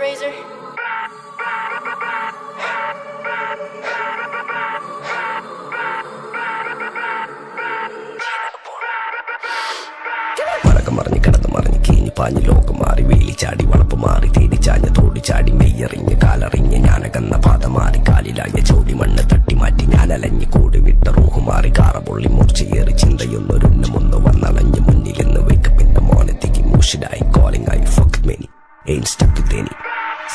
razor. മറഞ്ഞ് കിടന്ന് മറിഞ്ഞ് കീഞ്ഞ് പാഞ്ഞ് ലോകം മാറി വേലി ചാടി വളപ്പ് മാറി തേടി ചാഞ്ഞ തോടി ചാടി മെയ്യറിഞ്ഞ് കാലറിഞ്ഞ് ഞാനകന്ന പാത മാറി കാലിലായ ചോടി മണ്ണ് തട്ടി മാറ്റി ഞാനലഞ്ഞ് കൂടി വിട്ട റൂഹ് മാറി കാറ പൊള്ളി മൂർച്ചയേറി ചിന്തയൊന്നൊരുന്നമൊന്ന് വന്നളഞ്ഞ് മുന്നിലെന്ന് വെക്കപ്പിന്റെ മോനത്തേക്ക് മൂഷിലായി കോളിംഗ് ആയി fuck many ain't stuck with any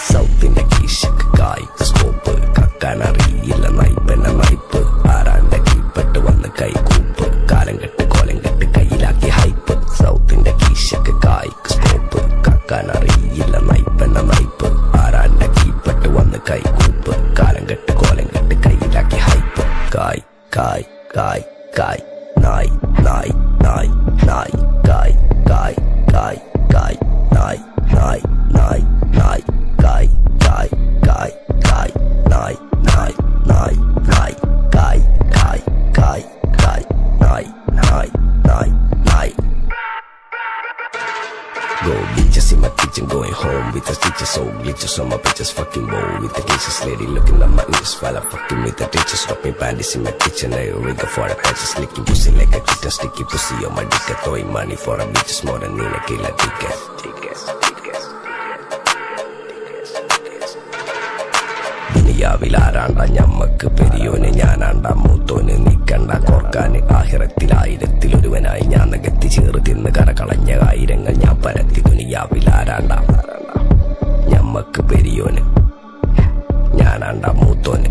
സൗത്തിന്റെ കീശക്ക് കായ് സ്കോപ്പ് കക്കാനറിയില്ല നയിപ്പെന്ന നയിപ്പ് ആരാന്റെ കീപ്പെട്ട് വന്ന് കൈകൂപ്പ് കാലം കെട്ട് കോലം കെട്ട് കയ്യിലാക്കി ഹൈപ്പ് സൗത്തിന്റെ കീശക്ക് കായ് സ്കോപ്പ് കക്കാനറിയില്ല നയിപ്പെന്ന നയിപ്പ് ആരാന്റെ കീപ്പെട്ട് വന്ന് കൈകൂപ്പ് കാലം കെട്ട് കോലം കെട്ട് കയ്യിലാക്കി ഹൈപ്പ് കായ് കായ് കായ് കായ് നായ് നായ് നായ് നായ് കായ് കായ് കായ് കായ് നായ് നായ് നായ് നായ് കായ് കായ് കായ് കായ് നായ് നായ് നായ് നായ് കായ് കായ് കായ് കായ് നായ് നായ് നായ് നായ് Go bitches in my kitchen, going home with the stitches, so glitches on my bitches, fucking bow with the cases, lady looking at my inches while I'm fucking with the ditches, dropping panties in my kitchen, I rig for the patches, licking pussy like a kitten, sticky pussy on my dick, throwing money for a bitches more than in a killer ticket. ദുനിയാവിലാരാണ്ട ഞമ്മക്ക് പെരിയോന് ഞാനാണ്ട മൂത്തോന് നിക്കണ്ട കോർക്കാന് ആഹിറത്തിലായിരത്തിലൊരുവനായി ഞാൻ നികത്തി ചേറ് തിന്ന് കരകളഞ്ഞ ആയിരങ്ങൾ ഞാൻ പരത്തി ദുനിയാവിലാരാണ്ട ഞമ്മക്ക് പെരിയോന് ഞാനാണ്ട മൂത്തോന്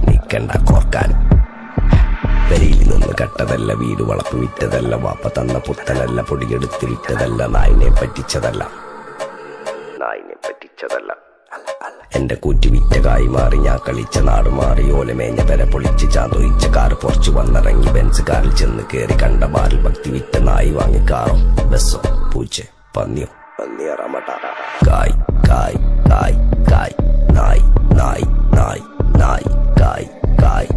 നിക്കണ്ട കോർക്കാന് പെരിയിൽ നിന്ന് കട്ടതല്ല വീട് വളപ്പ് വിറ്റതല്ല വാപ്പ തന്ന പുത്തനല്ല പൊടിയെടുത്ത് വിറ്റതല്ല നായിനെ പറ്റിച്ചതല്ല എന്റെ കൂറ്റി വിറ്റ കായി മാറി ഞാൻ കളിച്ച നാട് മാറി ഓലമേഞ്ഞ പെര പൊളിച്ച് ചാതൊയിച്ച കാറ് പൊറച്ചു വന്നിറങ്ങി ബെൻസ് കാറിൽ ചെന്ന് കേറി കണ്ട ബാറിൽ ഭക്തി വിറ്റ നായി വാങ്ങി കാറോ ബസ്സോ പൂച്ച പന്നിയോ കായ് കായ് കായ് കായ് നായ് നായ് നായ് നായ് കായ് കായ്